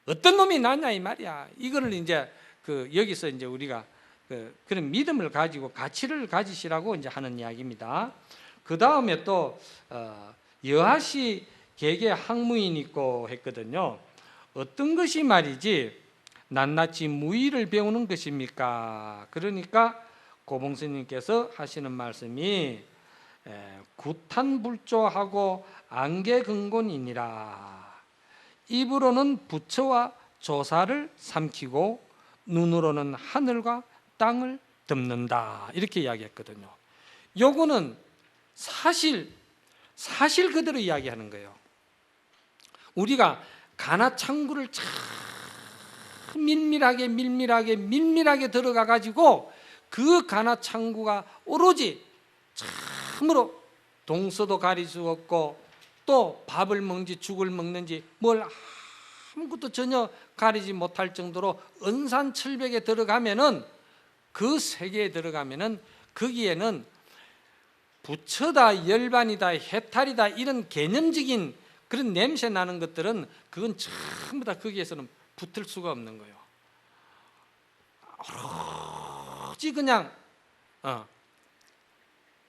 어떤 놈이 나냐 이 말이야. 이거를 이제 여기서 이제 우리가 그런 믿음을 가지고 가치를 가지시라고 이제 하는 이야기입니다. 그 다음에 또 여하시 개개 학무인 있고 했거든요. 어떤 것이 말이지 낱낱이 무의를 배우는 것입니까? 그러니까 고봉스님께서 하시는 말씀이 구탄불조하고 안개근곤이니라. 입으로는 부처와 조사를 삼키고 눈으로는 하늘과 땅을 덮는다, 이렇게 이야기했거든요. 요거는 사실 그대로 이야기하는 거예요. 우리가 가나창구를 참 밀밀하게 들어가 가지고 그 가나창구가 오로지 참으로 동서도 가릴 수 없고 또 밥을 먹는지 죽을 먹는지 뭘 아무것도 전혀 가리지 못할 정도로 은산철벽에 들어가면은, 그 세계에 들어가면은 거기에는 부처다, 열반이다, 해탈이다 이런 개념적인 그런 냄새 나는 것들은 그건 전부 다 거기에서는 붙을 수가 없는 거예요. 오로지 그냥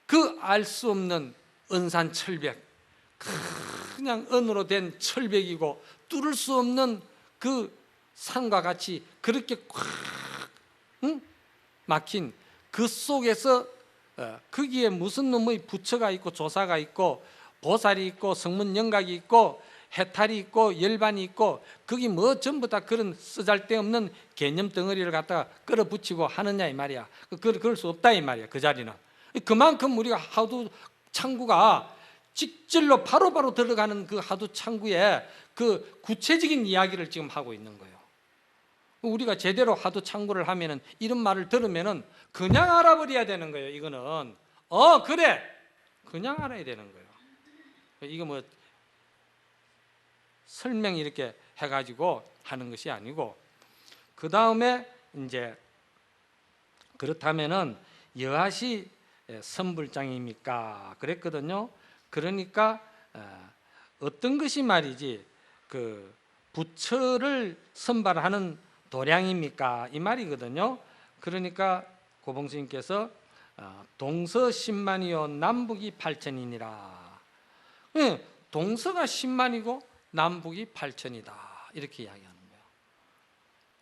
그 알 수 없는 은산철벽, 그냥 은으로 된 철벽이고 뚫을 수 없는 그 산과 같이 그렇게 꽉 막힌 그 속에서 거기에 무슨 놈의 부처가 있고 조사가 있고 보살이 있고 성문영각이 있고 해탈이 있고 열반이 있고 거기 뭐 전부 다 그런 쓰잘데없는 개념 덩어리를 갖다가 끌어붙이고 하느냐 이 말이야. 그럴 수 없다 이 말이야. 그 자리는 그만큼 우리가 하두 창구가 직절로 바로바로 들어가는 그 하두 창구에 그 구체적인 이야기를 지금 하고 있는 거예요. 우리가 제대로 하두 창구를 하면은 이런 말을 들으면은 그냥 알아버려야 되는 거예요. 이거는 그래 그냥 알아야 되는 거예요. 이거 뭐 설명 이렇게 해가지고 하는 것이 아니고, 그 다음에 이제 그렇다면은 여하시 선불장입니까? 그랬거든요. 그러니까 어떤 것이 말이지 그 부처를 선발하는 도량입니까? 이 말이거든요. 그러니까 고봉스님께서 동서 10만이요 남북이 8천이니라. 동서가 10만이고 남북이 8천이다 이렇게 이야기하는 거예요.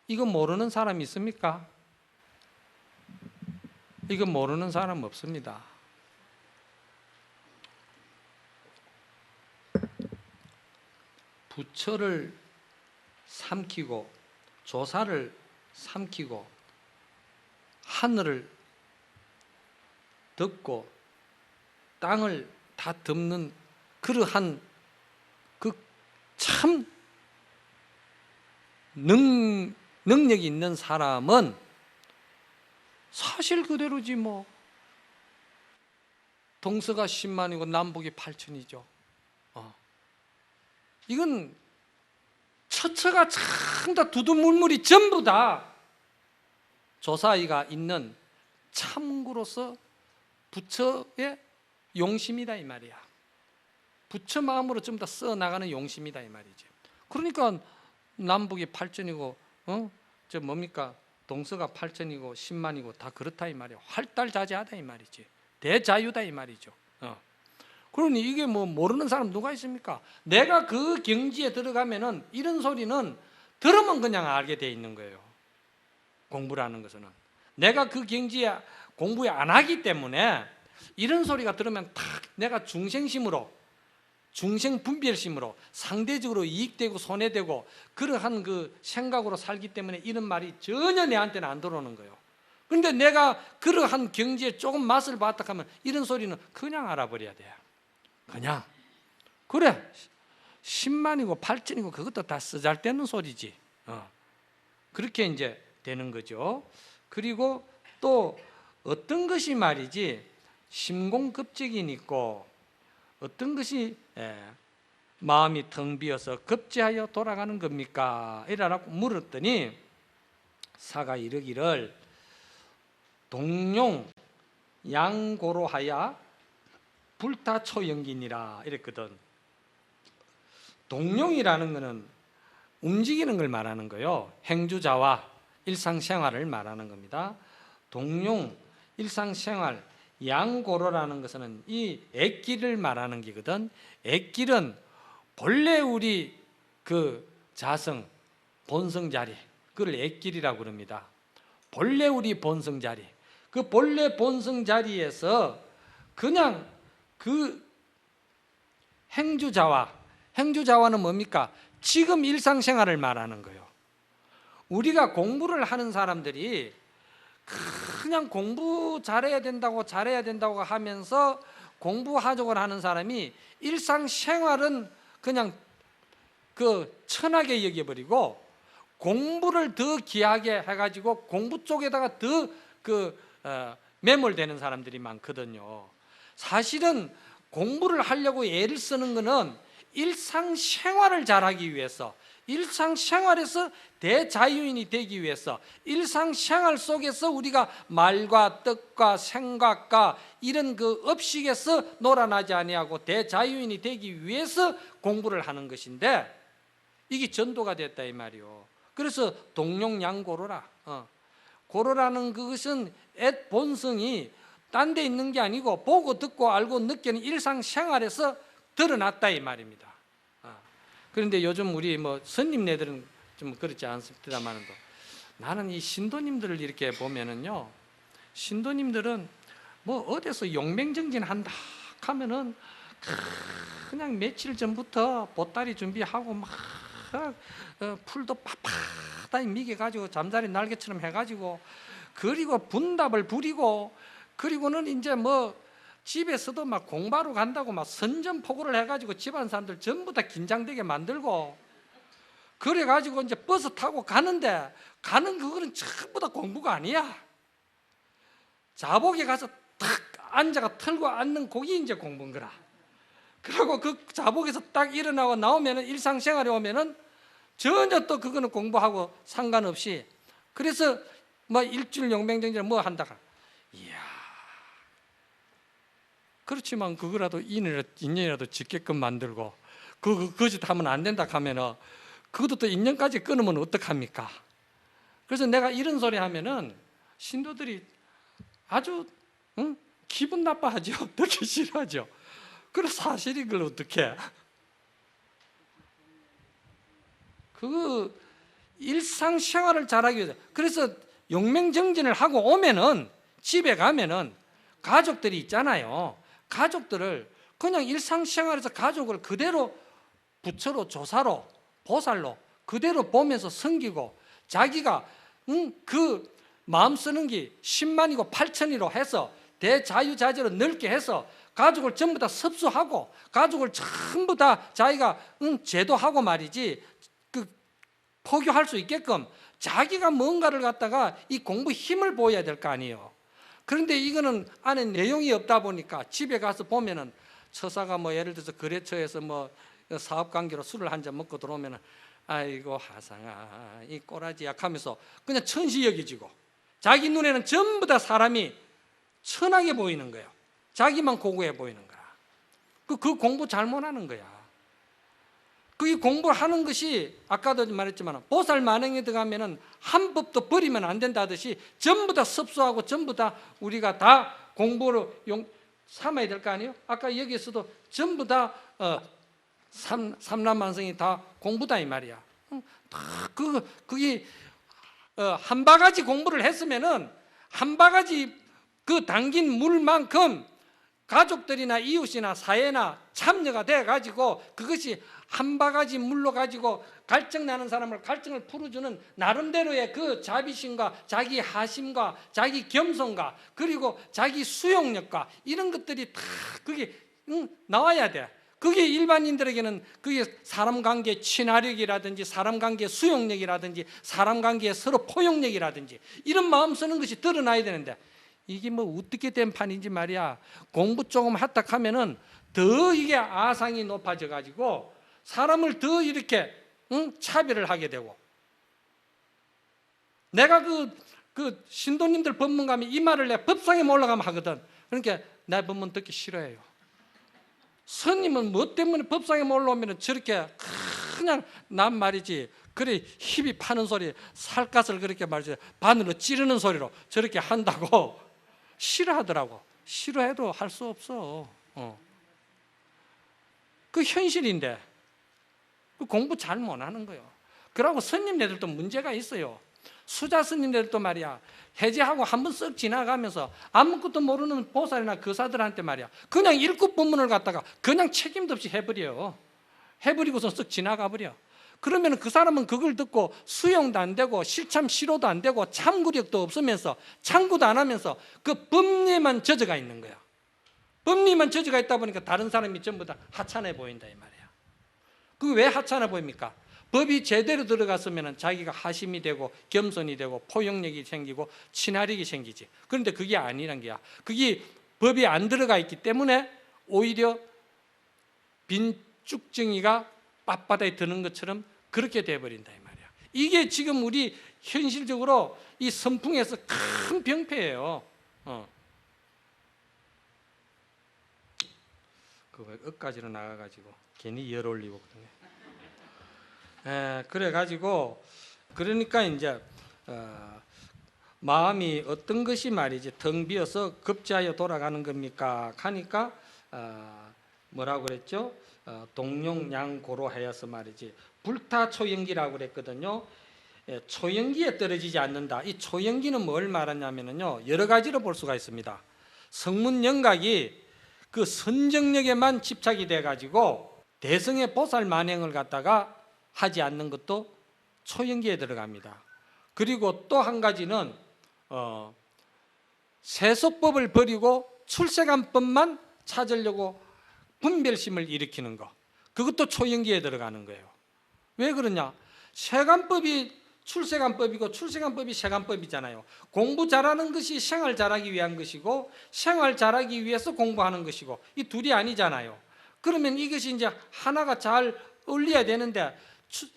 이거 모르는 사람 있습니까? 이거 모르는 사람 없습니다. 부처를 삼키고 조사를 삼키고 하늘을 덮고 땅을 다 덮는 그러한 그 참 능력이 있는 사람은 사실 그대로지 뭐. 동서가 10만이고 남북이 8천이죠. 이건 처처가 참 다 두두물물이 전부 다 조사이가 있는 참구로서 부처의 용심이다 이 말이야. 부처 마음으로 좀 더 써나가는 용심이다 이 말이지. 그러니까 남북이 8천이고 저 뭡니까 동서가 8천이고 10만이고 다 그렇다 이 말이야. 활달자재하다 이 말이지. 대자유다 이 말이죠. 그러니 이게 뭐 모르는 사람 누가 있습니까? 내가 그 경지에 들어가면은 이런 소리는 들으면 그냥 알게 돼 있는 거예요. 공부라는 것은 내가 그 경지에 공부 안 하기 때문에 이런 소리가 들으면 탁 내가 중생심으로 중생분별심으로 상대적으로 이익되고 손해되고 그러한 그 생각으로 살기 때문에 이런 말이 전혀 내한테는 안 들어오는 거예요. 그런데 내가 그러한 경지에 조금 맛을 봤다 하면 이런 소리는 그냥 알아버려야 돼요. 그냥 그래 10만이고 8천이고 그것도 다 쓰잘데는 소리지. 그렇게 이제 되는 거죠. 그리고 또 어떤 것이 말이지 심공급적인 있고 어떤 것이 마음이 텅 비어서 급제하여 돌아가는 겁니까? 이라고 물었더니 사가 이르기를 동룡 양고로하야 불타초연기니라 이랬거든. 동룡이라는 것은 움직이는 걸 말하는 거예요. 행주자와 일상생활을 말하는 겁니다. 동룡, 일상생활, 양고로라는 것은 이 액길을 말하는 게거든. 액길은 본래 우리 그 자성, 본성 자리, 그걸 액길이라고 그럽니다. 본래 우리 본성 자리, 그 본래 본성 자리에서 그냥 그 행주자와는 뭡니까? 지금 일상생활을 말하는 거예요. 우리가 공부를 하는 사람들이 그냥 공부 잘해야 된다고 하면서 공부하려고 하는 사람이 일상생활은 그냥 그 천하게 여겨버리고 공부를 더 귀하게 해가지고 공부 쪽에다가 더 매몰되는 사람들이 많거든요. 사실은 공부를 하려고 애를 쓰는 것은 일상생활을 잘하기 위해서, 일상생활에서 대자유인이 되기 위해서, 일상생활 속에서 우리가 말과 뜻과 생각과 이런 그 업식에서 놀아나지 아니하고 대자유인이 되기 위해서 공부를 하는 것인데, 이게 전도가 됐다 이 말이요. 그래서 동룡양고로라. 고로라는 그것은 엣 본성이 딴 데 있는 게 아니고 보고 듣고 알고 느끼는 일상생활에서 드러났다 이 말입니다. 그런데 요즘 우리 뭐 선임네들은 좀 그렇지 않습니다만도, 나는 이 신도님들을 이렇게 보면은요, 신도님들은 뭐 어디서 용맹정진한다 하면은 그냥 며칠 전부터 보따리 준비하고 막 풀도 빳빳하게 미겨가지고 잠자리 날개처럼 해가지고, 그리고 분답을 부리고, 그리고는 이제 뭐 집에서도 막 공부하러 간다고 막 선전포고를 해가지고 집안 사람들 전부 다 긴장되게 만들고, 그래가지고 이제 버스 타고 가는데, 가는 그거는 전부 다 공부가 아니야. 자복에 가서 탁 앉아가 털고 앉는 그게 이제 공부인 거라. 그리고 그 자복에서 딱 일어나고 나오면은 일상생활에 오면은 전혀 또 그거는 공부하고 상관없이, 그래서 뭐 일주일 용맹정진을 뭐 한다가, 이야, 그렇지만 그거라도 인연이라도 짓게끔 만들고 그 짓 하면 안 된다 하면은 그것도 또 인연까지 끊으면 어떡합니까? 그래서 내가 이런 소리 하면은 신도들이 아주 기분 나빠하죠. 듣기 싫어하죠. 그래서 사실인 걸 어떻게? 그 일상생활을 잘하기 위해서. 그래서 용맹정진을 하고 오면은, 집에 가면은 가족들이 있잖아요. 가족들을 그냥 일상생활에서 가족을 그대로 부처로, 조사로, 보살로 그대로 보면서 섬기고, 자기가 그 마음 쓰는 게 10만이고 8천이로 해서 대자유자재로 넓게 해서 가족을 전부 다 섭수하고, 가족을 전부 다 자기가 제도하고 말이지, 그 포교할 수 있게끔 자기가 뭔가를 갖다가 이 공부 힘을 보여야 될 거 아니에요. 그런데 이거는 안에 내용이 없다 보니까 집에 가서 보면은 처사가 뭐 예를 들어서 거래처에서 뭐 사업관계로 술을 한 잔 먹고 들어오면은, 아이고 하상아 이 꼬라지 약하면서 그냥 천시 여기지고, 자기 눈에는 전부 다 사람이 천하게 보이는 거예요. 자기만 고고해 보이는 거야. 그 공부 잘못하는 거야. 그 공부하는 것이 아까도 말했지만 보살 만행에 들어가면은 한 법도 버리면 안 된다 하듯이 전부 다 섭수하고 전부 다 우리가 다 공부로 삼아야 될 거 아니에요? 아까 여기에서도 전부 다 삼남만성이 다 공부다 이 말이야. 그게 한 바가지 공부를 했으면은 한 바가지 그 담긴 물만큼 가족들이나 이웃이나 사회나 참여가 돼 가지고, 그것이 한 바가지 물로 가지고 갈증 나는 사람을 갈증을 풀어주는 나름대로의 그 자비심과 자기 하심과 자기 겸손과 그리고 자기 수용력과 이런 것들이 다 그게 나와야 돼. 그게 일반인들에게는 그게 사람 관계 친화력이라든지 사람 관계 수용력이라든지 사람 관계 서로 포용력이라든지 이런 마음 쓰는 것이 드러나야 되는데, 이게 뭐 어떻게 된 판인지 말이야. 공부 조금 했다 하면은 더 이게 아상이 높아져 가지고 사람을 더 이렇게 차별을 하게 되고, 내가 그 신도님들 법문 가면 이 말을 내 법상에 올라가면 하거든. 그러니까 내 법문 듣기 싫어해요. 스님은 뭐 때문에 법상에 올라오면 저렇게 그냥 난 말이지, 그래 힙이 파는 소리, 살갗을 그렇게 말이지 바늘로 찌르는 소리로 저렇게 한다고 싫어하더라고. 싫어해도 할 수 없어. 그 현실인데 그 공부 잘 못하는 거예요. 그러고 스님네들도 문제가 있어요. 수자 스님들도 말이야, 해제하고 한번 쓱 지나가면서 아무것도 모르는 보살이나 거사들한테 말이야 그냥 일급 법문을 갖다가 그냥 책임도 없이 해버리고서 쓱 지나가 버려. 그러면 그 사람은 그걸 듣고 수용도 안 되고 실참 실호도 안 되고 참구력도 없으면서 참구도 안 하면서 그 법리만 젖어가 있는 거야. 법리만 젖어가 있다 보니까 다른 사람이 전부 다 하찮아 보인다 이 말이야. 그게 왜 하찮아 보입니까? 법이 제대로 들어갔으면 자기가 하심이 되고 겸손이 되고 포용력이 생기고 친화력이 생기지. 그런데 그게 아니란 게야. 그게 법이 안 들어가 있기 때문에 오히려 빈쭉증이가 빳빳하게 드는 것처럼 그렇게 돼버린다 이 말이야. 이게 지금 우리 현실적으로 이 선풍에서 큰 병폐예요. 그거 끝까지로 나가가지고 괜히 열 올리고 그러네. 그래가지고 그러니까 이제 마음이 어떤 것이 말이지 텅 비어서 급제하여 돌아가는 겁니까? 하니까 뭐라고 그랬죠? 동룡양고로하여서 말이지 불타초연기라고 그랬거든요. 초연기에 떨어지지 않는다. 이 초연기는 뭘 말하냐면요, 여러 가지로 볼 수가 있습니다. 성문영각이 그 선정력에만 집착이 돼가지고 대성의 보살 만행을 갖다가 하지 않는 것도 초연기에 들어갑니다. 그리고 또 한 가지는 세속법을 버리고 출세간법만 찾으려고 분별심을 일으키는 거, 그것도 초연기에 들어가는 거예요. 왜 그러냐? 세간법이 출세간법이고 출세간법이 세간법이잖아요. 공부 잘하는 것이 생활 잘하기 위한 것이고 생활 잘하기 위해서 공부하는 것이고 이 둘이 아니잖아요. 그러면 이것이 이제 하나가 잘 어울려야 되는데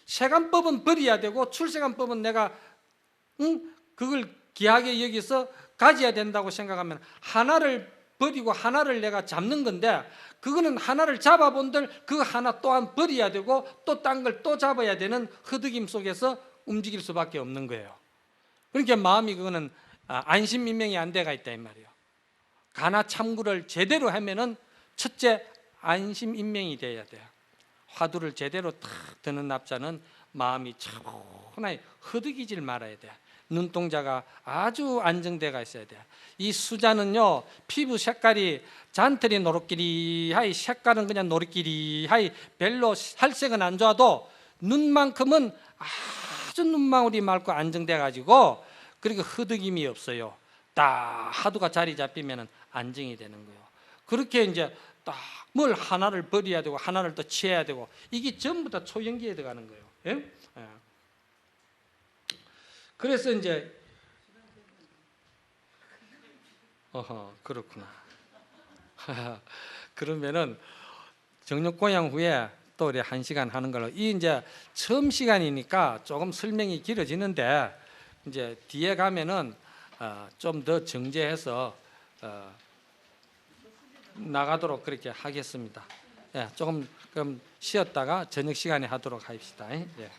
세간법은 버려야 되고 출세간법은 내가 그걸 귀하게 여기서 가져야 된다고 생각하면 하나를 버리고 하나를 내가 잡는 건데, 그거는 하나를 잡아본들 그 하나 또한 버려야 되고 또 딴 걸 또 잡아야 되는 허드김 속에서 움직일 수밖에 없는 거예요. 그러니까 마음이 그거는 안심인명이 안 돼가 있다 이 말이에요. 가나 참구를 제대로 하면은 첫째 안심인명이 돼야 돼요. 화두를 제대로 탁 드는 납자는 마음이 차분하게 허드기질 말아야 돼. 눈동자가 아주 안정돼가 있어야 돼. 이 수자는요, 피부 색깔이 잔털이 노릇끼리하이, 색깔은 그냥 노릇끼리하이, 별로 살색은 안 좋아도 눈만큼은 아주 눈망울이 맑고 안정돼가지고 그리고 흐득임이 없어요. 딱 화두가 자리 잡히면 안정이 되는 거예요. 그렇게 이제 딱 뭘 하나를 버려야 되고 하나를 또 취해야 되고 이게 전부 다 초연기에 들어가는 거예요. 예? 예. 그래서 이제 그렇구나. 그러면은 정력 고양 후에 또 우리 1시간 하는 걸로, 이 이제 처음 시간이니까 조금 설명이 길어지는데 이제 뒤에 가면은 좀 더 정제해서 나가도록 그렇게 하겠습니다. 예, 조금 그럼 쉬었다가 저녁 시간에 하도록 합시다. 예.